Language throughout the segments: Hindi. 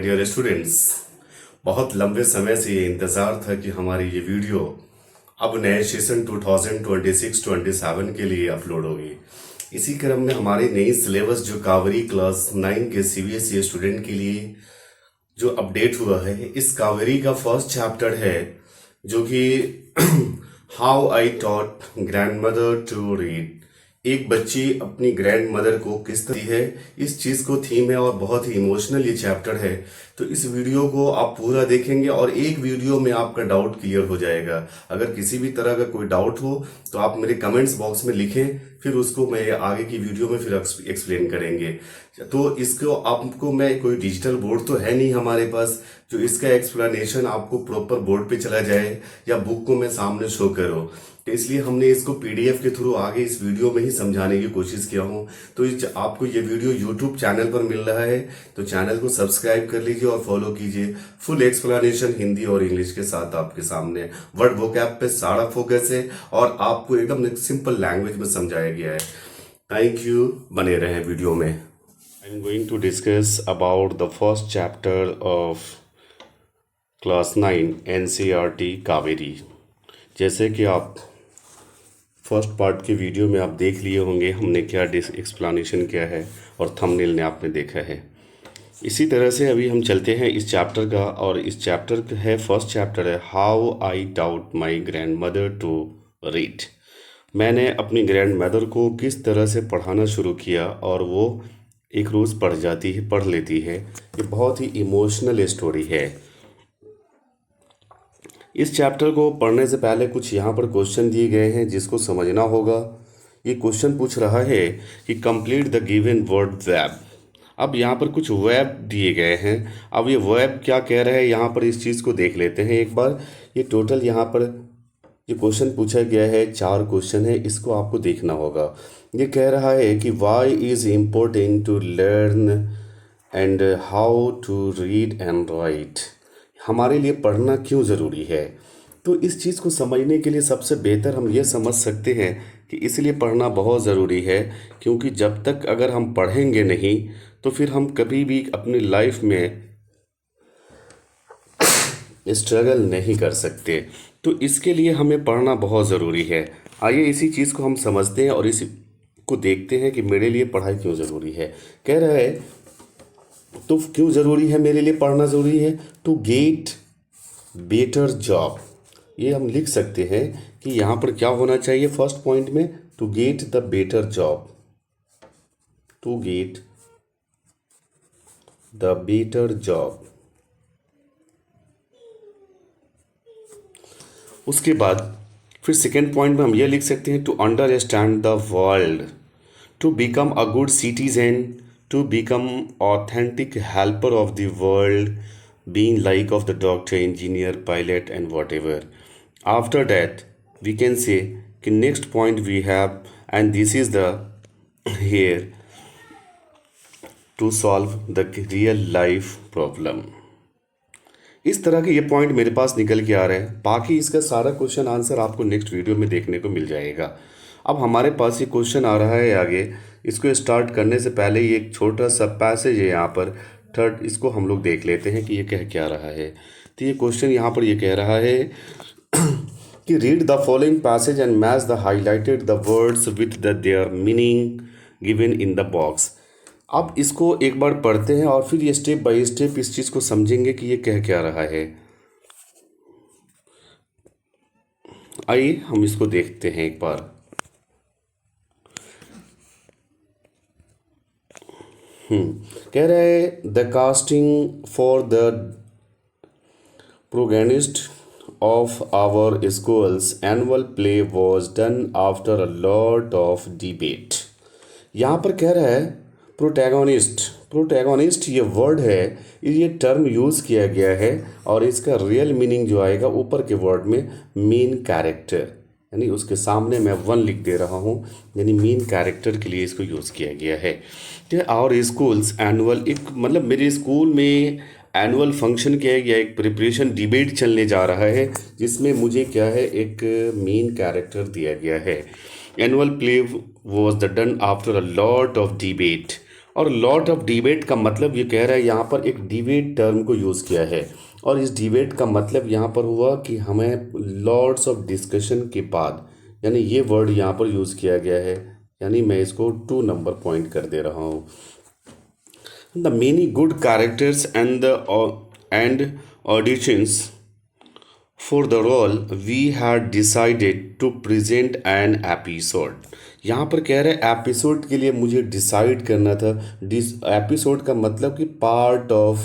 डियर स्टूडेंट्स, बहुत लंबे समय से ये इंतज़ार था कि हमारी ये वीडियो अब नए सेशन 2026-27 के लिए अपलोड होगी। इसी क्रम में हमारी नई सिलेबस जो कावेरी क्लास 9 के सीबीएसई स्टूडेंट के लिए जो अपडेट हुआ है, इस कावेरी का फर्स्ट चैप्टर है जो कि how I taught grandmother to read. एक बच्ची अपनी ग्रैंड मदर को किस तरह है, इस चीज़ को थीम है और बहुत ही इमोशनल ये चैप्टर है। तो इस वीडियो को आप पूरा देखेंगे और एक वीडियो में आपका डाउट क्लियर हो जाएगा। अगर किसी भी तरह का कोई डाउट हो तो आप मेरे कमेंट्स बॉक्स में लिखें, फिर उसको मैं आगे की वीडियो में फिर एक्सप्लेन करेंगे। तो इसको आपको मैं कोई डिजिटल बोर्ड तो है नहीं हमारे पास जो इसका एक्सप्लेनेशन आपको प्रॉपर बोर्ड पे चला जाए या बुक को मैं सामने शो करो, तो इसलिए हमने इसको पीडीएफ के थ्रू आगे इस वीडियो में ही समझाने की कोशिश किया हूँ। तो आपको ये वीडियो यूट्यूब चैनल पर मिल रहा है तो चैनल को सब्सक्राइब कर लीजिए और फॉलो कीजिए। फुल एक्सप्लेनेशन हिंदी और इंग्लिश के साथ आपके सामने वर्ड वोकैब पे सारा फोकस है और आपको एकदम सिंपल लैंग्वेज में समझाया गया है। थैंक यू, बने रहें वीडियो में। I am going to discuss about the first chapter of class 9 NCERT Kaveri. जैसे कि आप फर्स्ट पार्ट के वीडियो में आप देख लिए होंगे हमने क्या एक्सप्लेनेशन किया है और थंबनेल ने आपने देखा है। इसी तरह से अभी हम चलते हैं इस चैप्टर का, और इस चैप्टर का है फर्स्ट चैप्टर है how I taught my grandmother to read. मैंने अपनी ग्रैंड मदर को किस तरह से पढ़ाना शुरू किया और वो एक रोज़ पढ़ लेती है। ये बहुत ही इमोशनल स्टोरी है। इस चैप्टर को पढ़ने से पहले कुछ यहाँ पर क्वेश्चन दिए गए हैं जिसको समझना होगा। ये क्वेश्चन पूछ रहा है कि complete the given word verb. अब यहाँ पर कुछ वर्ब दिए गए हैं। अब ये वर्ब क्या कह रहा है यहाँ पर, इस चीज़ को देख लेते हैं एक बार। ये टोटल यहाँ पर ये क्वेश्चन पूछा गया है, 4 क्वेश्चन है, इसको आपको देखना होगा। ये कह रहा है कि why is important to learn and how to read and write. हमारे लिए पढ़ना क्यों ज़रूरी है। तो इस चीज़ को समझने के लिए सबसे बेहतर हम ये समझ सकते हैं कि इसलिए पढ़ना बहुत ज़रूरी है क्योंकि जब तक अगर हम पढ़ेंगे नहीं तो फिर हम कभी भी अपनी लाइफ में स्ट्रगल नहीं कर सकते। तो इसके लिए हमें पढ़ना बहुत ज़रूरी है। आइए इसी चीज़ को हम समझते हैं और इसी को देखते हैं कि मेरे लिए पढ़ाई क्यों ज़रूरी है। कह रहा है तो क्यों ज़रूरी है, मेरे लिए पढ़ना ज़रूरी है टू गेट बेटर जॉब। ये हम लिख सकते हैं कि यहाँ पर क्या होना चाहिए फर्स्ट पॉइंट में, to get the better job, to get the better job. उसके बाद फिर सेकेंड पॉइंट में हम ये लिख सकते हैं to understand the world, to become a good citizen, to become authentic helper of the world, being like of the doctor, engineer, pilot and whatever. After that we can say कि next point we have, and this is the here to solve the real life problem। इस तरह के ये पॉइंट मेरे पास निकल के आ रहे हैं। बाकी इसका सारा क्वेश्चन आंसर आपको नेक्स्ट वीडियो में देखने को मिल जाएगा। अब हमारे पास ये क्वेश्चन आ रहा है आगे। इसको स्टार्ट करने से पहले ये एक छोटा सा पैसेज है यहाँ पर थर्ड, इसको हम लोग देख लेते हैं कि ये कह क्या रहा है। तो ये क्वेश्चन यहाँ पर ये कह रहा है कि read the following passage and match the highlighted the words with the there meaning given in the box. अब इसको एक बार पढ़ते हैं और फिर ये स्टेप बाय स्टेप इस चीज़ को समझेंगे कि ये कह क्या रहा है। आइए हम इसको देखते हैं एक बार। कह रहा है the casting for the protagonist of our school's annual play was done after a lot of debate. यहाँ पर कह रहा है प्रोटैगनिस्ट ये वर्ड है, ये टर्म यूज़ किया गया है और इसका रियल मीनिंग जो आएगा ऊपर के वर्ड में मेन कैरेक्टर, यानी उसके सामने मैं 1 लिख दे रहा हूँ, यानी मेन कैरेक्टर के लिए इसको यूज़ किया गया है। और स्कूल्स एनुअल, एक मतलब मेरे स्कूल में एनुअल फंक्शन किया गया, एक प्रिपरेशन डिबेट चलने जा रहा है जिसमें मुझे क्या है एक मेन कैरेक्टर दिया गया है। Annual play was the done after a lot of debate, और लॉट ऑफ डिबेट का मतलब ये कह रहा है, यहाँ पर एक डिबेट टर्म को यूज़ किया है, और इस डिबेट का मतलब यहाँ पर हुआ कि हमें लॉट्स ऑफ डिस्कशन के बाद, यानी ये वर्ड यहाँ पर यूज़ किया गया है, यानी मैं इसको 2 नंबर पॉइंट कर दे रहा हूँ। The many good characters and auditions for the role we had decided to present an episode. यहाँ पर कह रहे हैं एपिसोड के लिए मुझे डिसाइड करना था। एपिसोड का मतलब कि पार्ट ऑफ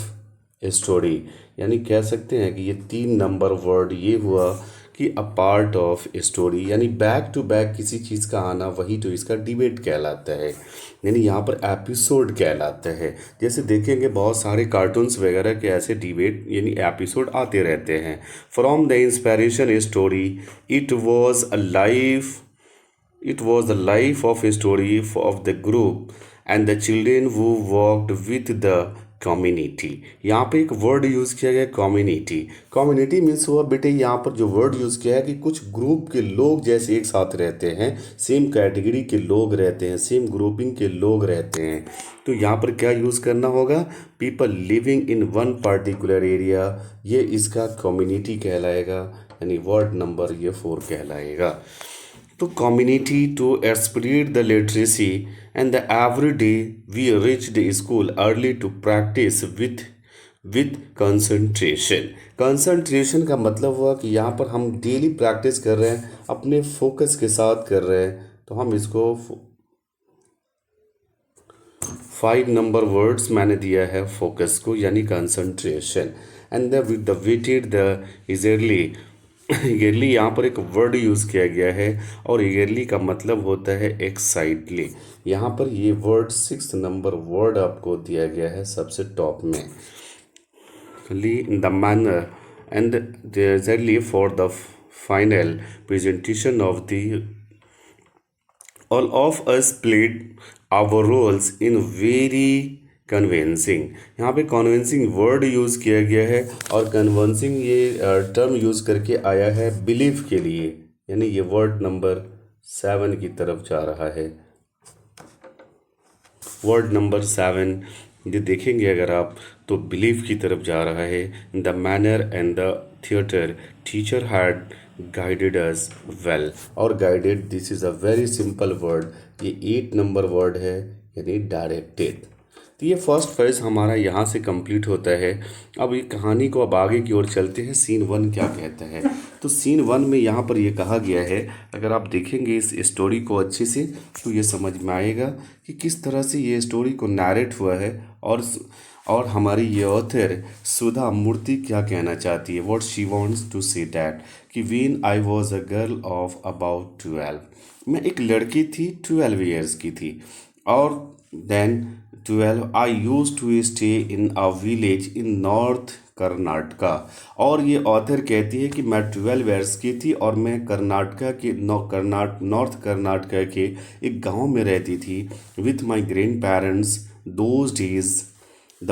स्टोरी, यानी कह सकते हैं कि ये 3 नंबर वर्ड ये हुआ कि अ पार्ट ऑफ स्टोरी, यानी बैक टू बैक किसी चीज़ का आना, वही तो इसका डिबेट कहलाता है, यानी यहाँ पर एपिसोड कहलाता है। जैसे देखेंगे बहुत सारे कार्टून्स वगैरह के ऐसे डिबेट यानी एपिसोड आते रहते हैं। From the inspiration story it was a life It was the life of a story of the group and the children who walked with the community। यहाँ पे एक वर्ड यूज़ किया गया कम्युनिटी। कम्युनिटी मीन्स हुआ बेटे, यहाँ पर जो वर्ड यूज़ किया है कि कुछ ग्रुप के लोग जैसे एक साथ रहते हैं, सेम कैटेगरी के लोग रहते हैं, सेम ग्रुपिंग के लोग रहते हैं। तो यहाँ पर क्या यूज़ करना होगा, people living in one particular area, ये इसका कम्युनिटी कहलाएगा, यानी वर्ड नंबर ये 4 कहलाएगा। तो community to spread the literacy and the every day we reached the school early to practice with concentration। concentration का मतलब हुआ कि यहाँ पर हम डेली प्रैक्टिस कर रहे हैं, अपने फोकस के साथ कर रहे हैं, तो हम इसको 5 नंबर वर्ड्स मैंने दिया है फोकस को, यानी concentration. And the waited the eagerly eagerly यहाँ पर एक वर्ड यूज़ किया गया है, और ईयरली का मतलब होता है एक्साइटली। यहाँ पर ये वर्ड 6 नंबर वर्ड आपको दिया गया है सबसे टॉप में, in the manner and yearly for the final presentation of the all of us played our roles in very convincing. यहाँ पे कन्वेंसिंग वर्ड यूज़ किया गया है, और कन्वेंसिंग ये टर्म यूज़ करके आया है बिलीफ के लिए, यानी ये वर्ड नंबर 7 की तरफ जा रहा है। वर्ड नंबर 7 ये देखेंगे अगर आप तो बिलीफ की तरफ जा रहा है। The manner and the theatre teacher had guided us well, और guided this is a very simple word, ये 8 नंबर वर्ड है, यानी डायरेक्टेड। तो ये फर्स्ट फेज हमारा यहाँ से कंप्लीट होता है। अब ये कहानी को अब आगे की ओर चलते हैं, सीन 1 क्या कहता है। तो सीन 1 में यहाँ पर ये कहा गया है, अगर आप देखेंगे इस स्टोरी को अच्छे से तो ये समझ में आएगा कि किस तरह से ये स्टोरी को नैरेट हुआ है, और हमारी ये ऑथर सुधा मूर्ति क्या कहना चाहती है, what she wants to say that, कि when I was a girl of about 12, मैं एक लड़की थी 12 ईयर्स की थी, और then 12 I use to stay in a village in north Karnataka. और ये ऑथर कहती है कि मैं 12 ईयर्स की थी और मैं कर्नाटका के नॉर्थ कर्नाटका के एक गांव में रहती थी with my grand parents. Those days the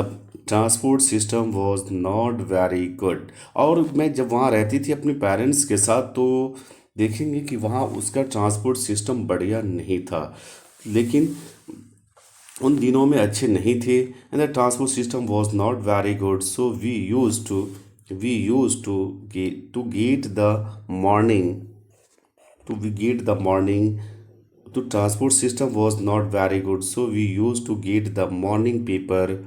transport system was not very good. और मैं जब वहाँ रहती थी अपने पेरेंट्स के साथ, तो देखेंगे कि वहाँ उसका ट्रांसपोर्ट सिस्टम बढ़िया नहीं था, लेकिन उन दिनों में अच्छे नहीं थे। And the transport system was not very good, so we use to get the morning to transport system was not very good, so we used to get the morning paper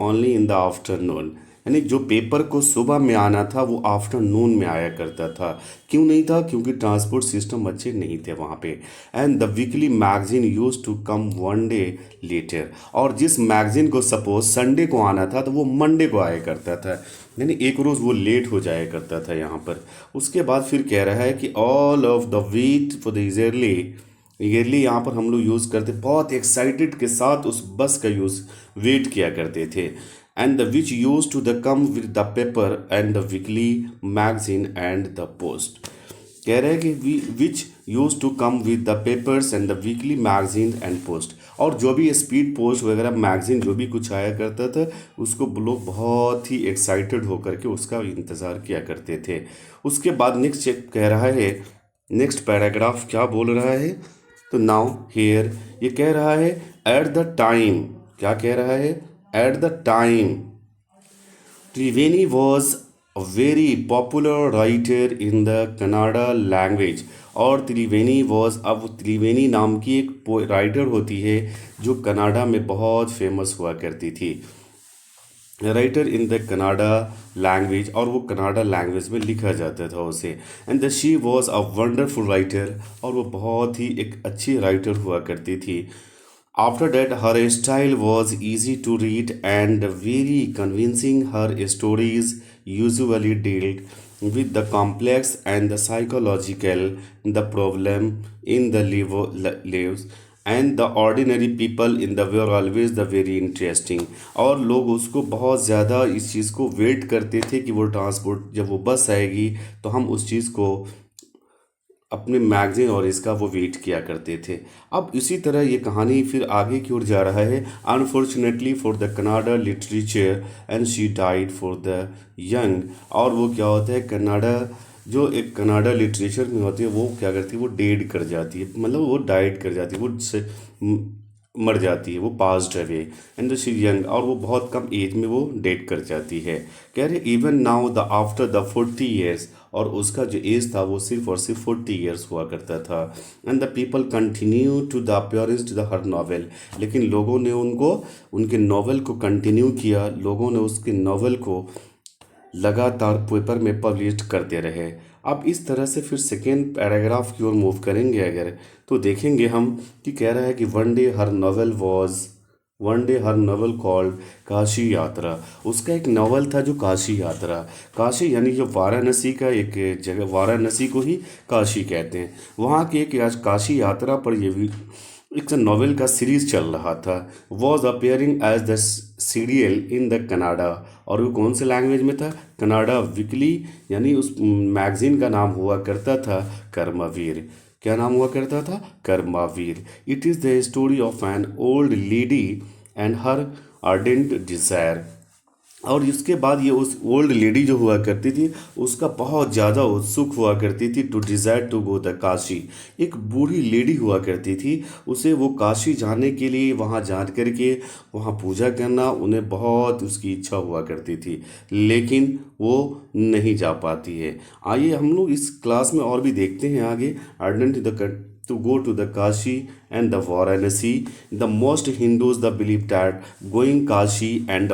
only in the afternoon। यानी जो पेपर को सुबह में आना था वो आफ्टरनून में आया करता था। क्यों नहीं था? क्योंकि ट्रांसपोर्ट सिस्टम अच्छे नहीं थे वहाँ पे। And the weekly magazine use to come 1 day later, और जिस मैगजीन को सपोज संडे को आना था तो वो मंडे को आया करता था, यानी एक रोज़ वो लेट हो जाया करता था यहाँ पर। उसके बाद फिर कह रहा है कि all of the wait for the eagerly यहाँ पर हम लोग यूज़ करते, बहुत एक्साइटेड के साथ उस बस का यूज़ वेट किया करते थे। And the which used to the come with the paper and the weekly magazine and the post. कह रहे हैं कि which used to come with the papers and the weekly magazine and post, और जो भी स्पीड पोस्ट वगैरह मैगजीन जो भी कुछ आया करता था उसको लोग बहुत ही एक्साइटेड होकर के उसका इंतज़ार किया करते थे। उसके बाद नेक्स्ट कह रहा है, नेक्स्ट पैराग्राफ क्या बोल रहा है, तो नाउ हियर ये कह रहा है एट द टाइम, क्या कह रहा है, at the time Triveni was a very popular writer in the Kannada language. और त्रिवेणी वॉज, अब त्रिवेणी नाम की एक राइटर होती है जो कनाडा में बहुत फेमस हुआ करती थी, writer in the Canada language, और वो कनाडा लैंग्वेज में लिखा जाता था उसे। And the she was a wonderful writer, और वो बहुत ही एक अच्छी राइटर हुआ करती थी। After that her style was easy to read and very convincing. Her stories usually dealt with the complex and the psychological the problem in the lives and the ordinary people in the were always the very interesting। और लोग उसको बहुत ज़्यादा इस चीज़ को वेट करते थे कि वो ट्रांसपोर्ट, जब वो बस आएगी तो हम उस चीज़ को अपने मैगजीन और इसका वो वेट किया करते थे। अब इसी तरह ये कहानी फिर आगे की ओर जा रहा है। Unfortunately for the Canada literature and she died for the young. और वो क्या होता है, कनाडा जो एक कनाडा लिटरेचर में होती है वो क्या करती है, वो डेड कर जाती है, मतलब वो डाइड कर जाती है, वो मर जाती है, वो passed away. And she young, और वो बहुत कम एज में वो डेड कर जाती है। कह रहे even now the after the 40 years, और उसका जो एज था वो सिर्फ और सिर्फ 40 ईयर्स हुआ करता था। And the people continue to the appearance to the her novel, लेकिन लोगों ने उनको उनके नॉवेल को कंटिन्यू किया, लोगों ने उसके नॉवेल को लगातार पेपर में पब्लिश करते रहे। अब इस तरह से फिर सेकेंड पैराग्राफ की ओर मूव करेंगे अगर, तो देखेंगे हम कि कह रहा है कि वन डे हर नॉवल कॉल्ड काशी यात्रा। उसका एक नॉवल था जो काशी यात्रा, काशी यानी जो वाराणसी का एक जगह, वाराणसी को ही काशी कहते हैं, वहाँ की एक आज काशी यात्रा पर ये भी एक नॉवेल का सीरीज चल रहा था। Was appearing as the serial in the Kannada, और वो कौन से लैंग्वेज में था, कनाडा वीकली, यानी उस मैगजीन का नाम हुआ करता था कर्मवीर। क्या नाम हुआ करता था, Karmaveer. It is the story of an old lady and her ardent desire. और इसके बाद ये उस ओल्ड लेडी जो हुआ करती थी उसका बहुत ज़्यादा उत्सुक हुआ करती थी to desire to go the Kashi. एक बूढ़ी लेडी हुआ करती थी, उसे वो काशी जाने के लिए, वहाँ जा करके वहाँ पूजा करना उन्हें बहुत उसकी इच्छा हुआ करती थी, लेकिन वो नहीं जा पाती है। आइए हम लोग इस क्लास में और भी देखते हैं आगे। Ardent the to go to the Kashi and the Varanasi. The most Hindus the believe that going Kashi and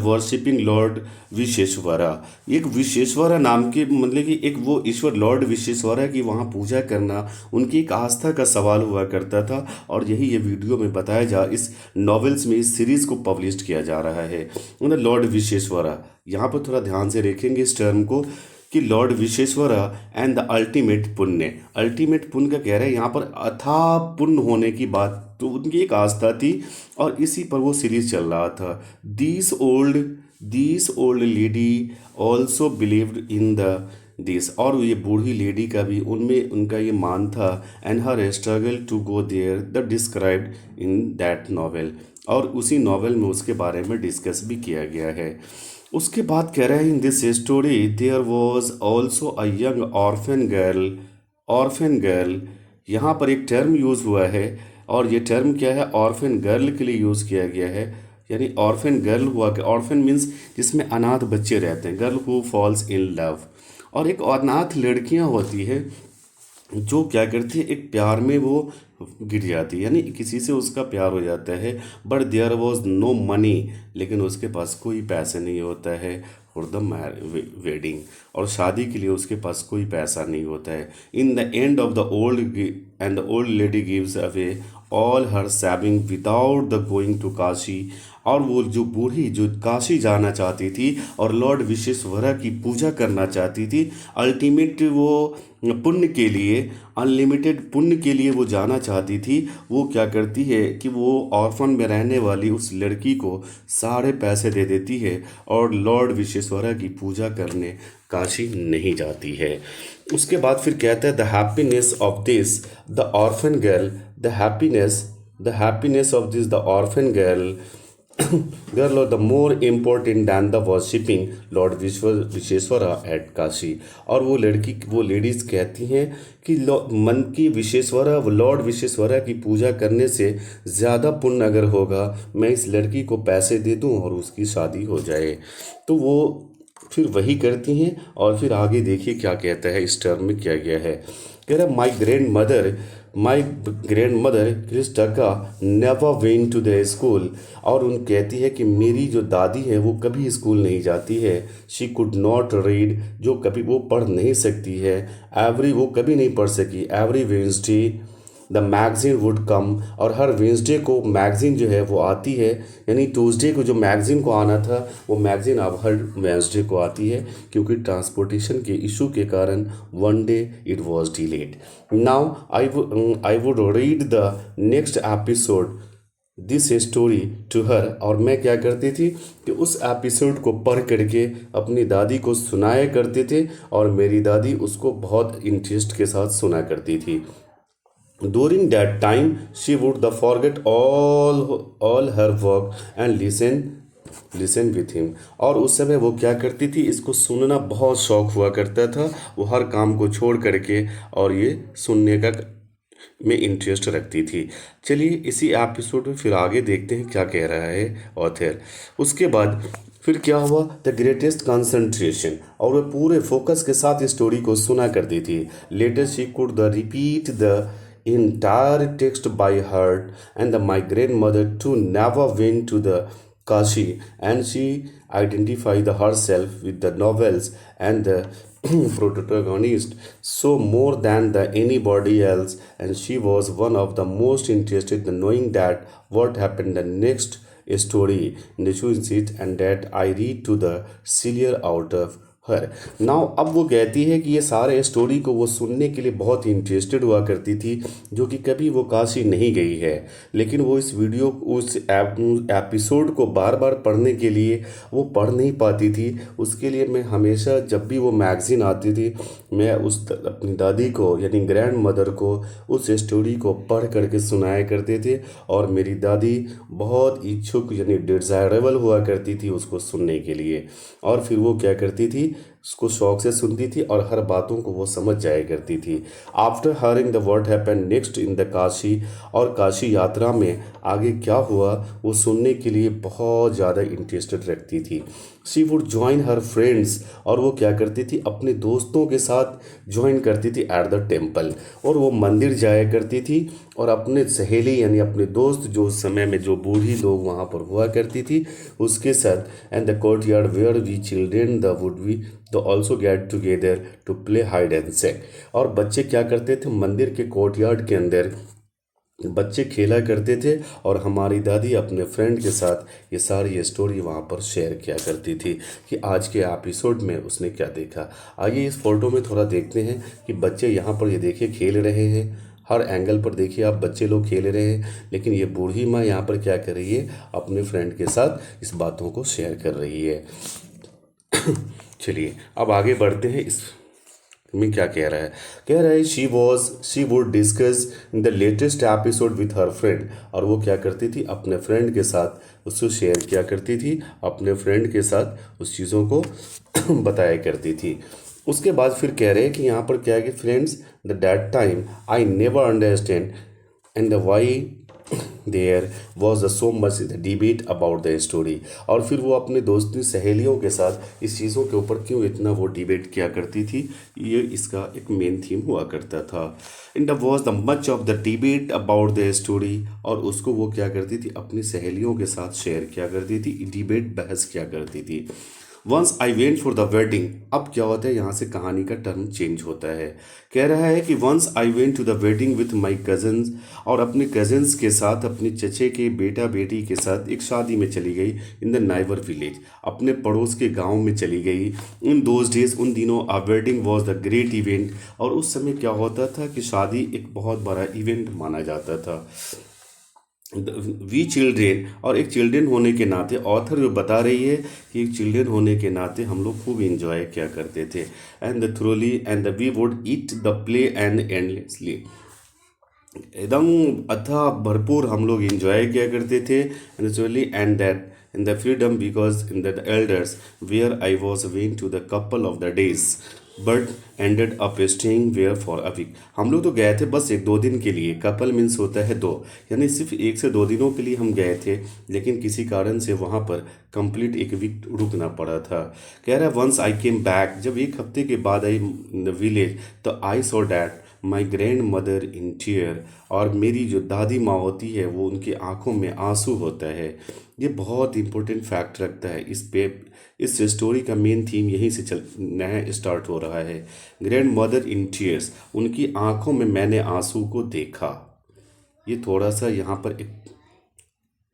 worshipping Lord Vishweshwara. एक विश्वेश्वरा नाम के, मतलब कि एक वो ईश्वर लॉर्ड विश्वेश्वरा की वहाँ पूजा करना उनकी एक आस्था का सवाल हुआ करता था। और यही ये वीडियो में बताया जा, इस नॉवेल्स में इस सीरीज़ को पब्लिश किया जा रहा है। मतलब लॉर्ड विश्वेश्वरा, यहाँ पर थोड़ा ध्यान से देखेंगे इस टर्म को कि Lord Vishweshwara and the ultimate पुण्य। अल्टीमेट पुण्य का कह रहे हैं यहाँ पर अथाह पुण्य होने की बात, तो उनकी एक आस्था थी और इसी पर वो सीरीज चल रहा था। This old lady also believed in the this, और ये बूढ़ी लेडी का भी उनमें उनका ये मान था। And her struggle to go there the described in that novel, और उसी नॉवेल में उसके बारे में डिस्कस भी किया गया है। उसके बाद कह रहे हैं in this story there was also a young orphan girl. यहाँ पर एक टर्म यूज़ हुआ है, और ये टर्म क्या है, ऑर्फन गर्ल के लिए यूज़ किया गया है। यानी ऑर्फन गर्ल हुआ कि ऑर्फन मीन्स जिसमें अनाथ बच्चे रहते हैं, girl who falls in love. और एक अनाथ लड़कियाँ होती है जो क्या करती है, एक प्यार में वो गिर जाती है, यानी किसी से उसका प्यार हो जाता है। But there was no money, लेकिन उसके पास कोई पैसे नहीं होता है फॉर द वेडिंग, और शादी के लिए उसके पास कोई पैसा नहीं होता है। In the end of the old lady gives away all her saving without the going to Kashi. और वो जो बूढ़ी जो काशी जाना चाहती थी और लॉर्ड विश्वेश्वरा की पूजा करना चाहती थी, अल्टीमेट वो पुण्य के लिए, अनलिमिटेड पुण्य के लिए वो जाना चाहती थी, वो क्या करती है कि वो ऑर्फन में रहने वाली उस लड़की को सारे पैसे दे देती है और लॉर्ड विश्वेश्वरा की पूजा करने काशी नहीं जाती है। उसके बाद फिर कहता है the happiness of this the orphan girl, the happiness of this the orphan girl girl the more important than the worshipping lord Vishweshwara at Kashi. और वो लेडीज़ कहती हैं कि मन की विश्वेश्वरा लॉर्ड विश्वेश्वरा की पूजा करने से ज़्यादा पुण्य अगर होगा मैं इस लड़की को पैसे दे दूं और उसकी शादी हो जाए। तो वो फिर वही करती हैं। और फिर आगे देखिए क्या कहता है, इस टर्म में क्या गया है। कह रहा my grandmother Krishtakka never went to the school. और उन कहती है कि मेरी जो दादी है वो कभी स्कूल नहीं जाती है। शी कुड नॉट रीड, जो कभी वो पढ़ नहीं सकती है। वो कभी नहीं पढ़ सकी। Every Wednesday the magazine would come, और हर वेंसडे को मैगजीन जो है वो आती है। यानी ट्यूसडे को जो मैगजीन को आना था वो मैगजीन अब हर वेंसडे को आती है, क्योंकि ट्रांसपोर्टेशन के इशू के कारण one day it was delayed. Now I would read the next episode this story to her. और मैं क्या करती थी कि उस एपिसोड को पढ़ करके अपनी दादी को सुनाया करते थे, और मेरी दादी उसको बहुत इंटरेस्ट के साथ सुना करती थी। During that time, she would the forget all her work and listen with him। और उस समय वो क्या करती थी, इसको सुनना बहुत शौक हुआ करता था। वो हर काम को छोड़ करके और ये सुनने का में इंटरेस्ट रखती थी। चलिए इसी एपिसोड में फिर आगे देखते हैं क्या कह रहा है ऑथर। उसके बाद फिर क्या हुआ, द ग्रेटेस्ट कंसंट्रेशन, और वह पूरे फोकस के साथ इस स्टोरी को सुना करती थी। Later she could the repeat the entire text by heart, and my grandmother too never went to the Kashi, and she identified herself with the novels and the protagonist so more than the anybody else, and she was one of the most interested in knowing that what happened the next story in the seat, and that I read to the sillier out of her now. अब वो कहती है कि ये सारे स्टोरी को वो सुनने के लिए बहुत इंटरेस्टेड हुआ करती थी, जो कि कभी वो काशी नहीं गई है। लेकिन वो इस वीडियो उस एपिसोड को बार बार पढ़ने के लिए वो पढ़ नहीं पाती थी। उसके लिए मैं हमेशा जब भी वो मैगज़ीन आती थी मैं अपनी दादी को यानी ग्रैंड मदर को उस स्टोरी को पढ़ करके सुनाया करते थे, और मेरी दादी बहुत इच्छुक यानी डिज़ायरेबल हुआ करती थी उसको सुनने के लिए। और फिर वो क्या करती थी, उसको शौक से सुनती थी और हर बातों को वो समझ जाया करती थी। After hurrying the what happened next in the Kashi, और काशी यात्रा में आगे क्या हुआ वो सुनने के लिए बहुत ज़्यादा इंटरेस्टेड रखती थी। She would join her friends, और वो क्या करती थी अपने दोस्तों के साथ ज्वाइन करती थी एट द टेम्पल, और वो मंदिर जाया करती थी और अपने सहेली यानी अपने दोस्त जो उस समय में जो बूढ़ी लोग वहाँ पर हुआ करती थी उसके साथ। And the courtyard where we children the would we तो also get together to play hide and seek. और बच्चे क्या करते थे, मंदिर के कोर्टयार्ड के अंदर बच्चे खेला करते थे, और हमारी दादी अपने फ्रेंड के साथ ये सारी स्टोरी वहाँ पर शेयर किया करती थी कि आज के एपिसोड में उसने क्या देखा। आइए इस फोटो में थोड़ा देखते हैं कि बच्चे यहाँ पर ये देखिए खेल रहे हैं। हर एंगल पर देखिए आप बच्चे लोग खेल रहे हैं, लेकिन ये बूढ़ी माँ यहाँ पर क्या कर रही है, अपने फ्रेंड के साथ इस बातों को शेयर कर रही है। चलिए अब आगे बढ़ते हैं। इस में क्या कह रहा है she would discuss in the latest episode with her friend. और वो क्या करती थी अपने फ्रेंड के साथ उसको शेयर किया करती थी, अपने फ्रेंड के साथ उस चीज़ों को बताया करती थी। उसके बाद फिर कह रहे हैं कि यहाँ पर क्या है कि friends the that time I never understand and why there was the so much the debate about the story. और फिर वो अपने दोस्ती सहेलियों के साथ इस चीज़ों के ऊपर क्यों इतना वो डिबेट किया करती थी, ये इसका एक मेन थीम हुआ करता था। In the was the much of the debate about the story, और उसको वो क्या करती थी अपनी सहेलियों के साथ शेयर किया करती थी, डिबेट बहस किया करती थी। Once I went for the wedding. अब क्या होता है यहाँ से कहानी का टर्न चेंज होता है। कह रहा है कि once I went to the wedding with my cousins, और अपने कजन्स के साथ अपने चचे के बेटा बेटी के साथ एक शादी में चली गई इन द नाइबर विलेज, अपने पड़ोस के गांव में चली गई। इन दोज डेज उन दिनों a wedding was the great event, और उस समय क्या होता था कि शादी एक बहुत बड़ा इवेंट माना जाता था। वी चिल्ड्रेन, और एक चिल्ड्रेन होने के नाते ऑथर जो बता रही है कि एक चिल्ड्रेन होने के नाते हम लोग खूब इंजॉय क्या करते थे। And the thoroughly and the we would eat the play and endlessly, एकदम अथा भरपूर हम लोग इंजॉय किया करते थे naturally and that in the freedom because in the elders where I was went to the couple of the days but ended up staying where for a week. हम लोग तो गए थे बस एक दो दिन के लिए, कपल मीन्स होता है दो, यानी सिर्फ एक से दो दिनों के लिए हम गए थे, लेकिन किसी कारण से वहाँ पर कंप्लीट एक वीक रुकना पड़ा था। कह रहा है वंस आई केम बैक, जब एक हफ्ते के बाद आई विलेज तो I saw that my grandmother in tear, और मेरी जो दादी माँ होती है वो उनकी आंखों में आंसू होता है। ये बहुत इंपॉर्टेंट फैक्ट रखता है इस पे। इस स्टोरी का मेन थीम यहीं से चल नया स्टार्ट हो रहा है। ग्रैंड मदर इन टीयर्स, उनकी आंखों में मैंने आंसू को देखा। ये थोड़ा सा यहाँ पर एक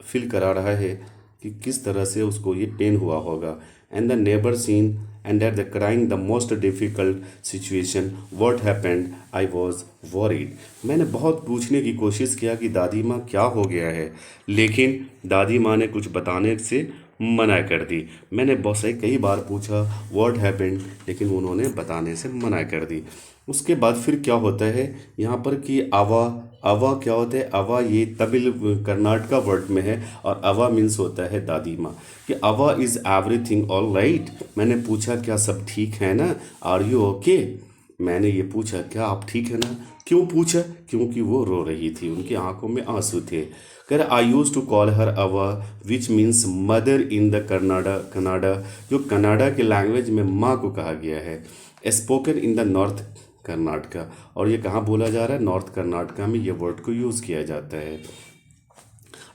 फील करा रहा है कि किस तरह से उसको ये पेन हुआ होगा। And the neighbour seen and at the crying the most difficult situation what happened I was worried. मैंने बहुत पूछने की कोशिश किया कि दादी माँ क्या हो गया है, लेकिन दादी माँ ने कुछ बताने से मना कर दी। मैंने बहुत सही कई बार पूछा व्हाट हैपेंड, लेकिन उन्होंने बताने से मना कर दी। उसके बाद फिर क्या होता है यहाँ पर कि अवा, अवा क्या होता है, अवा ये तमिल कर्नाटका वर्ड में है, और अवा मीन्स होता है दादी माँ, कि अवा इज़ एवरीथिंग ऑल राइट। मैंने पूछा क्या सब ठीक है ना, आर यू ओके। मैंने ये पूछा क्या आप ठीक है ना। क्यों पूछा, क्योंकि वो रो रही थी, उनकी आंखों में आंसू थे। कह रहा आई यूज टू कॉल हर अवा which means mother in the Canada, जो कनाडा के लैंग्वेज में माँ को कहा गया है, spoken in the north Karnataka. और ये कहाँ बोला जा रहा है, नॉर्थ कर्नाटका में ये वर्ड को यूज़ किया जाता है।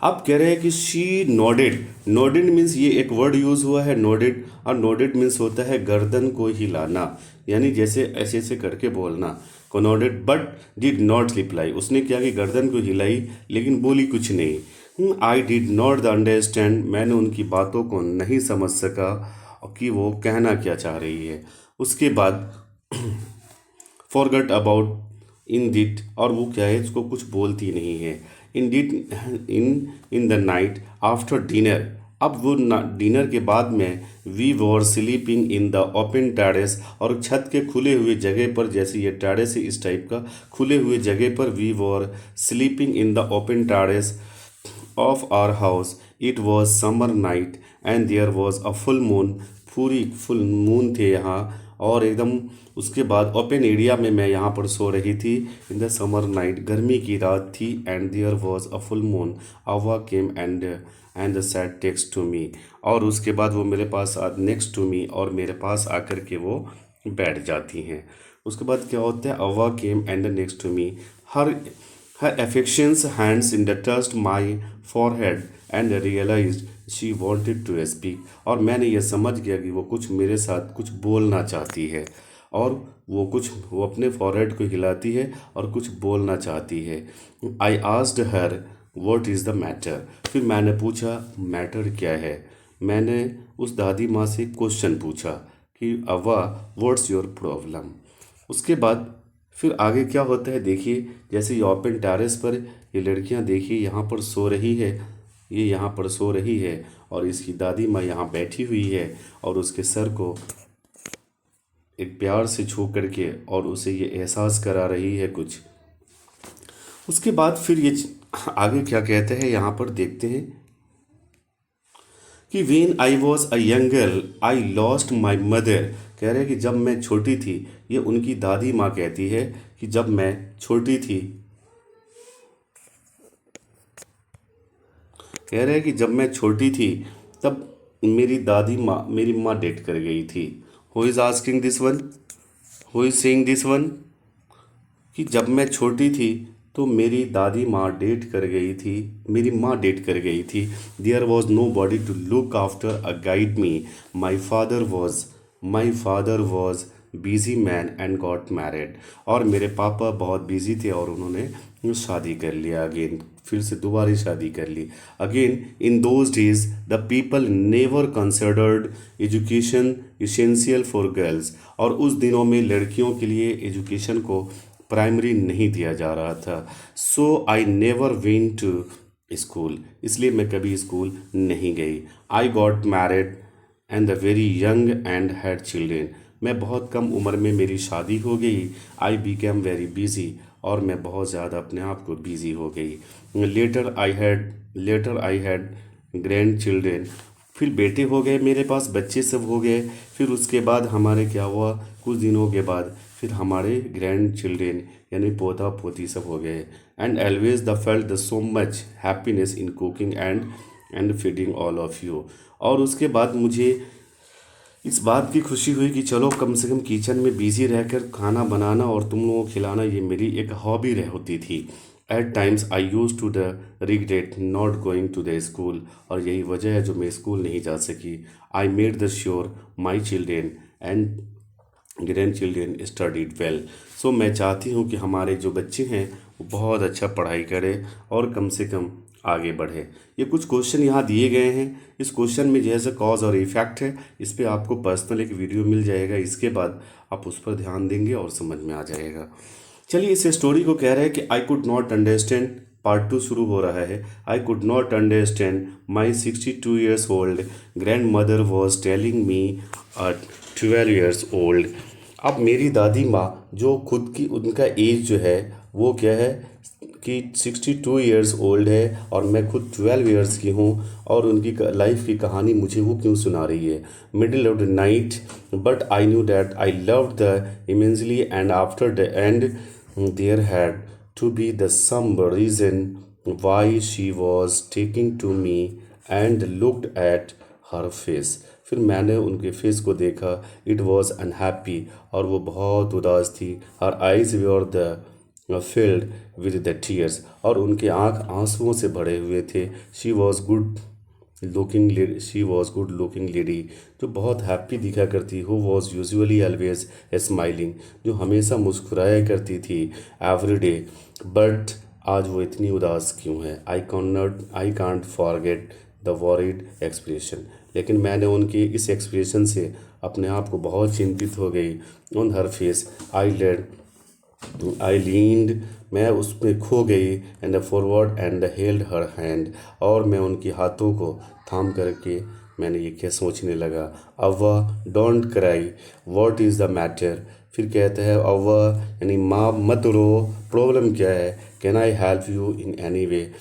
अब कह रहे हैं कि शी नोडेड, नोडेड मीन्स ये एक वर्ड यूज़ हुआ है नोडेड, और नोडेड मीन्स होता है गर्दन को हिलाना, यानी जैसे ऐसे ऐसे करके बोलना को nodded, but did not reply. उसने क्या कि गर्दन को हिलाई लेकिन बोली कुछ नहीं। आई डिड नॉट अंडरस्टैंड, मैंने उनकी बातों को नहीं समझ सका कि वो कहना क्या चाह रही है। उसके बाद फॉरगट अबाउट इन डिट, और वो क्या है इसको कुछ बोलती नहीं है। Indeed in the night after dinner, अब वो डिनर के बाद में we were sleeping in the open terrace, और छत के खुले हुए जगह पर, जैसे ये टेरेस है इस टाइप का खुले हुए जगह पर, we were sleeping in the open terrace of our house. It was summer night and there was a full moon, पूरी फुल मून थे यहाँ, और एकदम उसके बाद ओपन एरिया में मैं यहाँ पर सो रही थी। इन द समर नाइट, गर्मी की रात थी, and there was a full moon, Avva came and sat next to me, और उसके बाद वो मेरे पास नेक्स्ट टू मी, और मेरे पास आकर के वो बैठ जाती हैं। उसके बाद क्या होता है, Avva came and next to me, her her affections hands in the touched my forehead and realized she wanted to speak, और मैंने ये समझ गया कि वो कुछ मेरे साथ कुछ बोलना चाहती है, और वो अपने फॉरहेड को हिलाती है और कुछ बोलना चाहती है। I asked her what is the matter, फिर मैंने पूछा मैटर क्या है। मैंने उस दादी माँ से क्वेश्चन पूछा कि अव्वा व्हाट्स योर प्रॉब्लम। उसके बाद फिर आगे क्या होता है देखिए, जैसे ये ओपन टेरेस पर ये लड़कियां देखिए यहाँ पर सो रही है, ये यहाँ पर सो रही है, और इसकी दादी माँ यहाँ बैठी हुई है, और उसके सर को एक प्यार से छू करके और उसे ये एहसास करा रही है कुछ। उसके बाद फिर ये आगे क्या कहते हैं यहाँ पर देखते हैं कि when I was a young girl I lost my mother. कह रहे हैं कि जब मैं छोटी थी, ये उनकी दादी माँ कहती है कि जब मैं छोटी थी, कह रहे हैं कि जब मैं छोटी थी तब मेरी माँ डेट कर गई थी। Who is asking this one, who is saying this one, कि जब मैं छोटी थी तो मेरी दादी माँ डेट कर गई थी, मेरी माँ डेट कर गई थी। There was nobody to look after a guide me, my father was busy man and got married, और मेरे पापा बहुत बिजी थे और उन्होंने शादी कर लिया, अगेन फिर से दोबारा शादी कर ली। Again in those days the people never considered education essential for girls, और उस दिनों में लड़कियों के लिए एजुकेशन को प्राइमरी नहीं दिया जा रहा था। So I never went to school, इसलिए मैं कभी स्कूल नहीं गई। I got married and the very young and had children, मैं बहुत कम उम्र में मेरी शादी हो गई। आई बिकेम वेरी बिजी, और मैं बहुत ज़्यादा अपने आप को बिजी हो गई। Later I had grandchildren, फिर बेटे हो गए मेरे पास, बच्चे सब हो गए। फिर उसके बाद हमारे क्या हुआ, कुछ दिनों के बाद फिर हमारे ग्रैंड चिल्ड्रेन यानी पोता पोती सब हो गए। And always the felt the so much happiness in cooking and feeding all of you. और उसके बाद मुझे इस बात की खुशी हुई कि चलो कम से कम किचन में बिजी रहकर खाना बनाना और तुम लोगों को खिलाना ये मेरी एक हॉबी रह होती थी। At times I use to the regret not going to the school, और यही वजह है जो मैं स्कूल नहीं जा सकी। I made the sure my children and grandchildren studied well. So मैं चाहती हूँ कि हमारे जो बच्चे हैं वो बहुत अच्छा पढ़ाई करें और कम से कम आगे बढ़े। ये कुछ क्वेश्चन यहाँ दिए गए हैं। इस क्वेश्चन में जैसे कॉज और इफेक्ट है, इस पे आपको पर्सनल एक वीडियो मिल जाएगा। इसके बाद आप उस पर ध्यान देंगे और समझ में आ जाएगा। चलिए इस स्टोरी को कह रहे हैं कि आई कुड नॉट अंडरस्टैंड, पार्ट 2 शुरू हो रहा है। आई could not understand my 62 years old grand mother was telling me at 12 years old. अब मेरी दादी माँ जो खुद की उनका एज जो है वो क्या है कि 62 ईयर्स ओल्ड है और मैं खुद 12 ईयर्स की हूँ, और उनकी लाइफ की कहानी मुझे वो क्यों सुना रही है। Middle of the night but I knew that I loved the immensely and after the end there had to be the some reason why she was taking to me and looked at her face। फिर मैंने उनके फेस को देखा, इट वॉज अनहैप्पी, और वो बहुत उदास थी। Her eyes were the filled with the tears, और उनके आँख आंसुओं से भरे हुए थे। She was good looking lady, जो बहुत हैप्पी दिखा करती, who was usually always smiling, जो हमेशा मुस्कुराया करती थी एवरी डे। बट आज वो इतनी उदास क्यों है। I can't forget the worried expression, लेकिन मैंने उनके इस एक्सप्रेशन से अपने आप को बहुत चिंतित हो गई। On her face I leaned, मैं उसमें खो गई, and forward and held her hand, और मैं उनके हाथों को थाम करके मैंने ये क्या सोचने लगा। Avva don't cry, what is the matter. फिर कहता है अव्वा यानी माँ मत रो, प्रॉब्लम क्या है, can I help you in any way.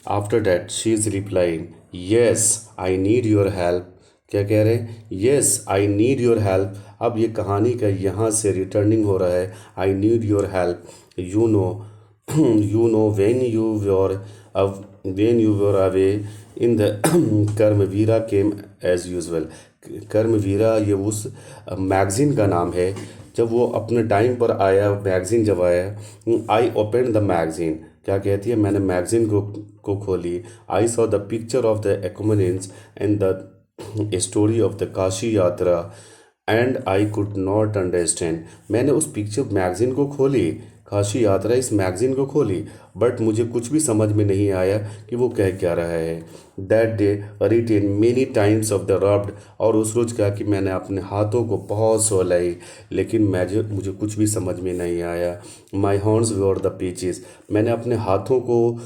After that she is replying yes I need your help. क्या कह रहे हैं, yes I need your help. अब ये कहानी का यहाँ से रिटर्निंग हो रहा है, I need your help. You know when you were away in the कर्मवीरा came as usual। कर्मवीरा ये उस मैगज़ीन का नाम है, जब वो अपने टाइम पर आया, मैगज़ीन जब आया। आई ओपन द मैगज़ीन, क्या कहती है, मैंने मैगज़ीन को खोली। I saw the picture of the एक्मोनेंस and the story of the Kashi Yatra and I could not understand. मैंने उस पिक्चर मैगज़ीन को खोली, काशी यात्रा इस मैगज़ीन को खोली, बट मुझे कुछ भी समझ में नहीं आया कि वो कह क्या रहा है। That day retain many times of the rubbed, और उस रोज़ क्या कि मैंने अपने हाथों को बहुत सहलाई, लेकिन मुझे कुछ भी समझ में नहीं आया। My hands were the pages, मैंने अपने हाथों को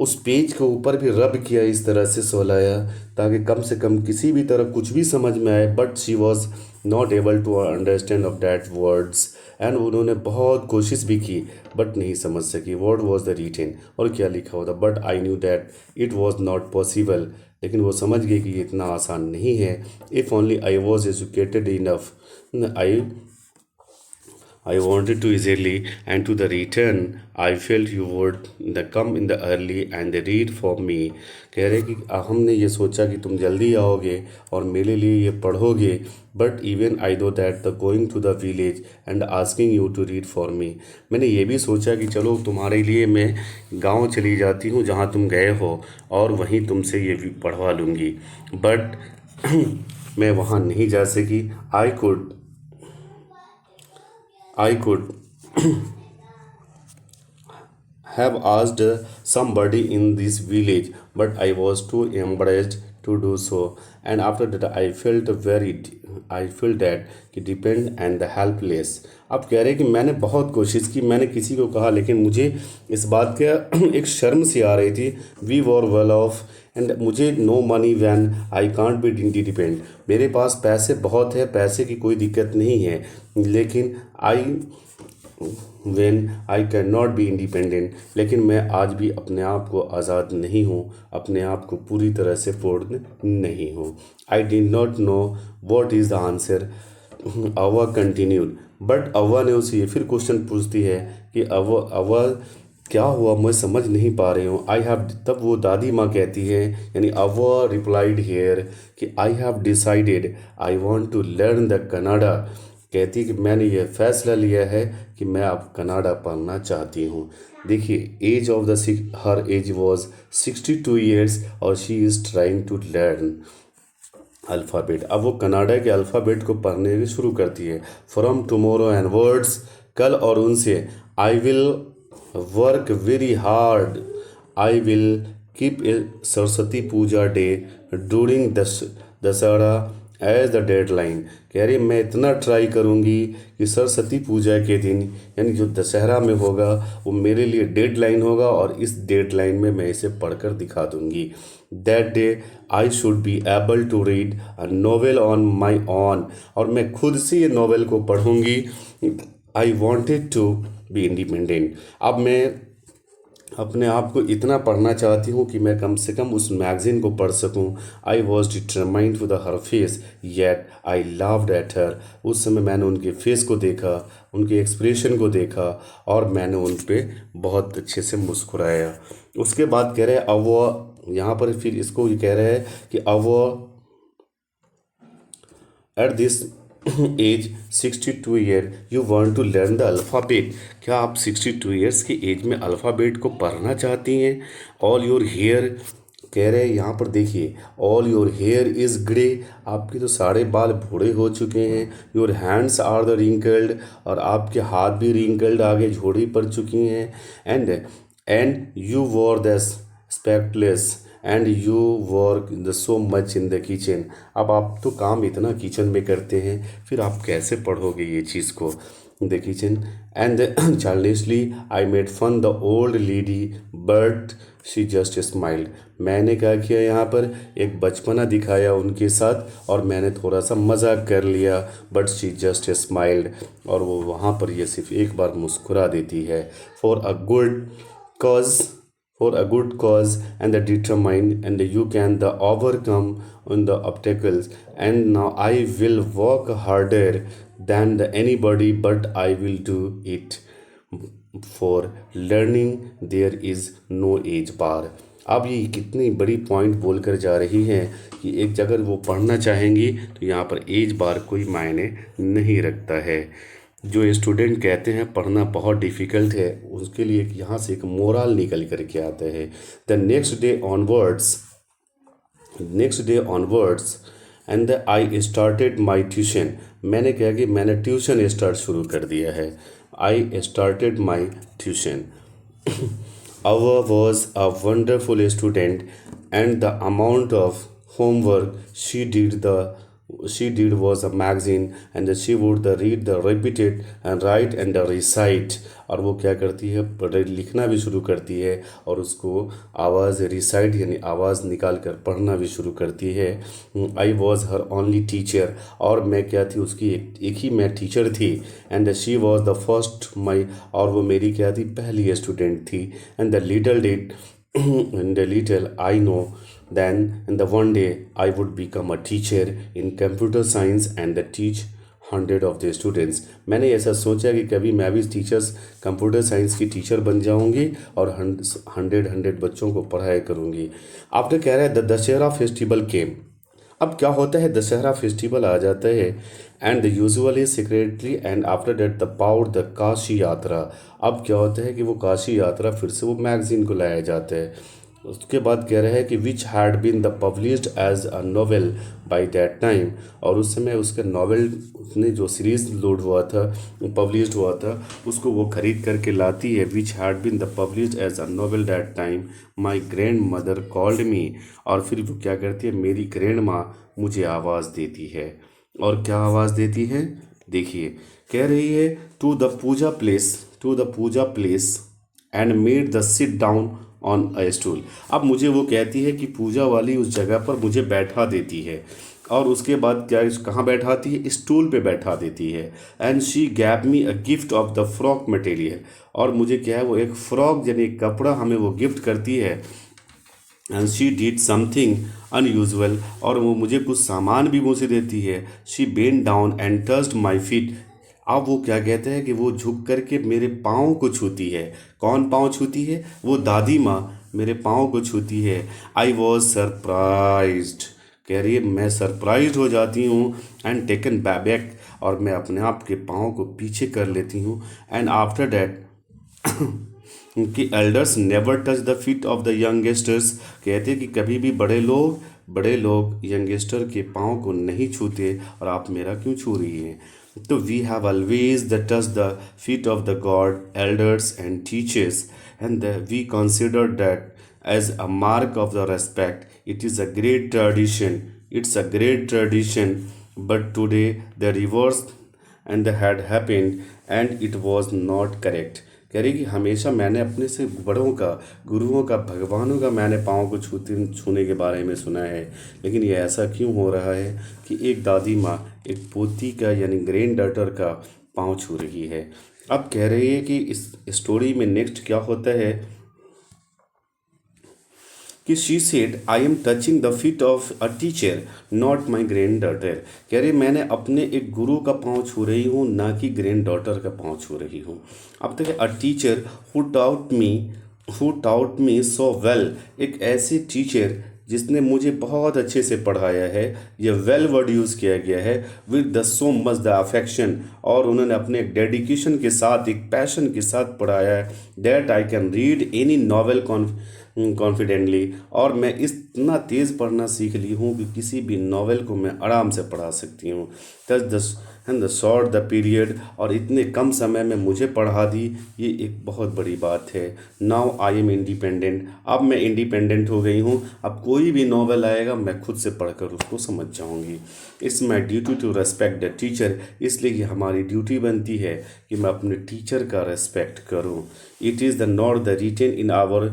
उस पेज के ऊपर भी रब किया, इस तरह से सहलाया ताकि कम से कम किसी भी तरह कुछ भी समझ में आए। But she was not able to understand of that words, and उन्होंने बहुत कोशिश भी की बट नहीं समझ सकी। वर्ड वॉज द रिटेन, और क्या लिखा होता। But I new that it was not possible, लेकिन वो समझ गई कि ये इतना आसान नहीं है। If only I was educated enough, I wanted to easily, and to the return I felt you would the come in the early and read for me। कह रहे कि हमने ये सोचा कि तुम जल्दी आओगे और मेरे लिए ये पढ़ोगे। But even I though that the going to the village and asking you to read for me, मैंने ये भी सोचा कि चलो तुम्हारे लिए मैं गांव चली जाती हूँ जहाँ तुम गए हो, और वहीं तुमसे ये पढ़वा लूँगी। बट मैं वहाँ नहीं जा सकी। I could have asked somebody in this village, but I was too embarrassed to do so. And after that, I felt that कि depend and helpless। अब कह रहे कि मैंने बहुत कोशिश की, मैंने किसी को कहा, लेकिन मुझे इस बात का एक शर्म सी आ रही थी। We were well off and मुझे no money when I can't be depend, मेरे पास पैसे बहुत है, पैसे की कोई दिक्कत नहीं है, लेकिन when I cannot be independent, लेकिन मैं आज भी अपने आप को आज़ाद नहीं हूँ, अपने आप को पूरी तरह से पूर्ण नहीं हूँ. I did not know what is the answer. Avva continued. But Avva ने उसे फिर क्वेश्चन पूछती है कि अव्वा अव्वा क्या हुआ, मैं समझ नहीं पा रही हूँ. आई हैव, तब वो दादी माँ कहती है, यानी अव्वा रिप्लाइड हेयर कि I have decided I want to learn the Kannada. कहती कि मैंने ये फैसला लिया है कि मैं अब कनाडा पढ़ना चाहती हूँ. देखिए, age of the her age was 62 years और she is trying to learn alphabet. अब वो कनाडा के अल्फ़ाबेट को पढ़ने शुरू करती है. फ्रॉम टुमारो एंड वर्ड्स, कल और उनसे. I will work very hard. I will keep a Saraswati Puja day during Dussehra as the deadline. कह रही मैं इतना ट्राई करूँगी कि सरस्वती पूजा के दिन, यानी जो दशहरा में होगा, वो मेरे लिए डेडलाइन होगा और इस डेडलाइन में मैं इसे पढ़कर दिखा दूँगी. That day I should be able to read a novel on my own. और मैं खुद से ये नोवेल को पढ़ूँगी. I wanted to be independent. अब मैं अपने आप को इतना पढ़ना चाहती हूँ कि मैं कम से कम उस मैगज़ीन को पढ़ सकूँ. I was determined with her face yet I loved at her. उस समय मैंने उनके फेस को देखा, उनके एक्सप्रेशन को देखा और मैंने उन पर बहुत अच्छे से मुस्कुराया. उसके बाद कह रहे अब वो यहाँ पर फिर इसको ये कह रहे हैं कि अब वो at this age 62 year you want to learn the alphabet. क्या आप 62 ईयर्स की एज में अल्फ़ाबेट को पढ़ना चाहती हैं? ऑल योर हेयर, कह रहे हैं यहाँ पर देखिए, all your hair is grey. आपके तो सारे बाल बूढ़े हो चुके हैं. Your hands are the wrinkled, और आपके हाथ भी रिंकल्ड, आगे झोड़ी पड़ चुकी हैं. And you wear the spectacles and you work the so much in the kitchen. अब आप तो काम इतना किचन में करते हैं, फिर आप कैसे पढ़ोगे ये चीज़ को, the kitchen. And childishly I made fun the old lady but she just smiled. मैंने क्या किया, यहाँ पर एक बचपना दिखाया उनके साथ और मैंने थोड़ा सा मजाक कर लिया. बट शी जस्ट स्माइल्ड, और वो वहाँ पर ये सिर्फ एक बार मुस्कुरा देती है. For a good cause, for a good cause and the determined and you can the overcome on the obstacles. And now I will work harder than the anybody but I will do it. For learning there is no age bar. अब ये कितनी बड़ी पॉइंट बोलकर जा रही हैं कि एक जगह वो पढ़ना चाहेंगी तो यहाँ पर एज बार कोई मायने नहीं रखता है. जो स्टूडेंट कहते हैं पढ़ना बहुत डिफ़िकल्ट है, उसके लिए यहाँ से एक मोरल निकल कर के आता है. The next day onwards and I started my tuition. मैंने कहा कि मैंने ट्यूशन स्टार्ट शुरू कर दिया है. I started my tuition. Ava was a wonderful student and the amount of homework she did was a magazine and she would read the repeat it and write and recite. और वो क्या करती है, लिखना भी शुरू करती है और उसको आवाज़ रिसाइट यानी आवाज़ निकाल कर पढ़ना भी शुरू करती है. I was her only teacher, और मैं क्या थी, उसकी एक ही मैं टीचर थी. And she was the first my, और वो मेरी क्या थी, पहली स्टूडेंट थी. And the little I know then and the one day I would become a teacher in computer science and teach 100 of the students. मैंने ऐसा सोचा कि कभी मैं भी कंप्यूटर साइंस की टीचर बन जाऊंगी और 100 बच्चों को पढ़ाया करूंगी. आपने कह रहा है द दशहरा फेस्टिवल केम. अब क्या होता है, दशहरा फेस्टिवल आ जाता है and usually secretary and after that the power the Kashi यात्रा. अब क्या होता है कि वो काशी यात्रा फिर से वो मैगजीन को लाया जाता है. उसके बाद कह रहे हैं कि which had been the published as a novel by that time. और उस समय उसका नॉवेल उसने जो सीरीज लोड हुआ था, पब्लिश्ड हुआ था, उसको वो खरीद करके लाती है. Which had been the published as a novel that time my grandmother called me. और फिर वो क्या करती है, मेरी ग्रैंड माँ मुझे आवाज़ देती है. और क्या आवाज़ देती है, देखिए, कह रही है to the puja place and made the sit down on a stool. अब मुझे वो कहती है कि पूजा वाली उस जगह पर मुझे बैठा देती है. और उसके बाद क्या कहाँ बैठाती है, स्टूल पे बैठा देती है। And she gave me a gift of the frock material, और मुझे क्या है वो एक फ्रॉक यानी एक कपड़ा हमें वो गिफ्ट करती है। And she did something unusual, और वो मुझे कुछ सामान भी मुझे देती है। She bent down and touched my feet. अब वो क्या कहते हैं कि वो झुक करके मेरे पाँव को छूती है। कौन पाँव छूती है, वो दादी माँ मेरे पाँव को छूती है। आई वॉज सरप्राइज्ड, कह रही है मैं सरप्राइज हो जाती हूँ। एंड टेकन बैक, और मैं अपने आप के पाँव को पीछे कर लेती हूँ। एंड आफ्टर डैट कि elders never touch the feet of the youngsters, कहते कि कभी भी बड़े लोग यंगस्टर के पाँव को नहीं छूते, और आप मेरा क्यों छू रही हैं। तो we have always the touch the feet of the god elders and teachers, and we consider that as a mark of the respect. It is a great tradition. It's a great tradition. But today the reverse and had happened, and it was not correct. कह रही कि हमेशा मैंने अपने से बड़ों का, गुरुओं का, भगवानों का मैंने पाँव को छूने के बारे में सुना है, लेकिन ये ऐसा क्यों हो रहा है कि एक दादी माँ एक पोती का यानी ग्रैंड डॉटर का पाँव छू रही है। अब कह रही है कि इस स्टोरी में नेक्स्ट क्या होता है कि she said I am touching the feet of a teacher not my grand daughter. कह रही मैं अपने एक गुरु का पाँव छू रही हूँ, ना कि ग्रैंड डॉटर का पाँव छू रही हूँ। अब तक a teacher who taut me so well, एक ऐसी टीचर जिसने मुझे बहुत अच्छे से पढ़ाया है। ये वेल वर्ड यूज़ किया गया है, with the so much the affection, और उन्होंने अपने एक डेडिकेशन के साथ, एक पैशन के साथ पढ़ाया है। That I can read any novel confidently, और मैं इतना तेज़ पढ़ना सीख ली हूँ कि किसी भी नॉवेल को मैं आराम से पढ़ा सकती हूँ। द शॉर्ट द पीरियड, और इतने कम समय में मुझे पढ़ा दी, ये एक बहुत बड़ी बात है। नाउ आई एम इंडिपेंडेंट, अब मैं इंडिपेंडेंट हो गई हूँ। अब कोई भी नॉवेल आएगा मैं खुद से पढ़कर उसको समझ जाऊँगी। It's my duty to respect the teacher, इसलिए कि हमारी ड्यूटी बनती है कि मैं अपने टीचर का रेस्पेक्ट करूँ। It is the not the written in our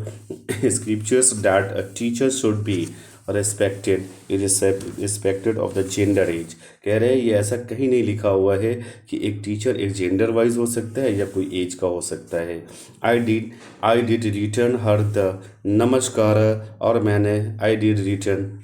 scriptures that a teacher should be respected respected of the gender age. कह रहे हैं ये ऐसा कहीं नहीं लिखा हुआ है कि एक टीचर एक जेंडर वाइज हो सकता है या कोई एज का हो सकता है। I did return her the नमस्कार, और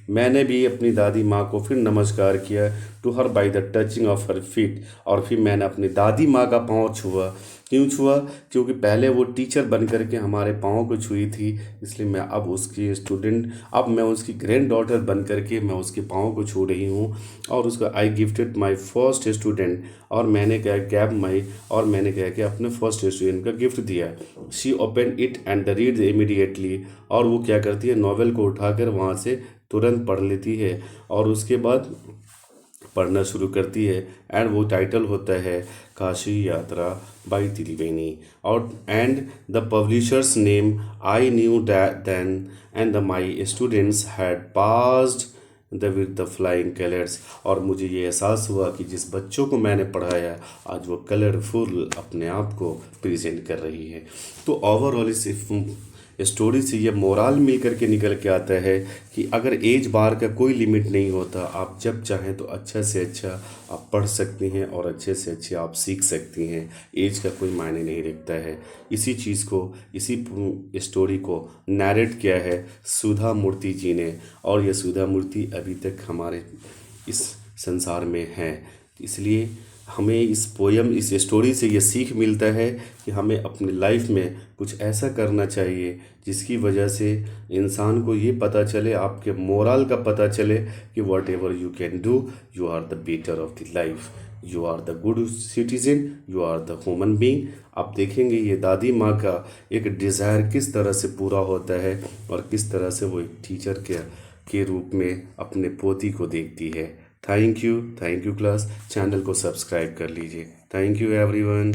मैंने भी अपनी दादी माँ को फिर नमस्कार किया। To her by the touching of her feet, और फिर मैंने अपनी दादी माँ का पाँव छुआ। क्यों छुआ, क्योंकि पहले वो टीचर बन करके हमारे पाँव को छुई थी, इसलिए मैं अब उसकी स्टूडेंट, अब मैं उसकी ग्रैंड डॉटर बन करके मैं उसके पाँव को छू रही हूँ। और उसका I gifted my first student, और मैंने क्या कि अपने फर्स्ट स्टूडेंट का गिफ्ट दिया। She open it and the read immediately, और वो क्या करती है नॉवेल को उठाकर वहाँ से तुरंत पढ़ लेती है, और उसके बाद पढ़ना शुरू करती है। एंड वो टाइटल होता है काशी यात्रा बाई त्रिवेणी, और and the publishers name I knew then, and the my students had passed the with the flying colours, और मुझे ये एहसास हुआ कि जिस बच्चों को मैंने पढ़ाया आज वो कलरफुल अपने आप को प्रेजेंट कर रही है। तो ओवरऑल इस स्टोरी से ये मोरल मिल करके निकल के आता है कि अगर एज बार का कोई लिमिट नहीं होता, आप जब चाहें तो अच्छा से अच्छा आप पढ़ सकती हैं और अच्छे से अच्छे आप सीख सकती हैं। एज का कोई मायने नहीं रखता है। इसी चीज़ को, इसी स्टोरी को नैरेट किया है सुधा मूर्ति जी ने, और ये सुधा मूर्ति अभी तक हमारे इस संसार में है। इसलिए हमें इस पोयम, इस स्टोरी से ये सीख मिलता है कि हमें अपनी लाइफ में कुछ ऐसा करना चाहिए जिसकी वजह से इंसान को ये पता चले, आपके मोरल का पता चले कि whatever you can do, you are the better of the life, you are the good citizen, you are the human being. आप देखेंगे ये दादी माँ का एक डिज़ायर किस तरह से पूरा होता है, और किस तरह से वो एक टीचर के रूप में अपने पोती को देखती है। Thank you class. चैनल को सब्सक्राइब कर लीजिए। Thank you everyone.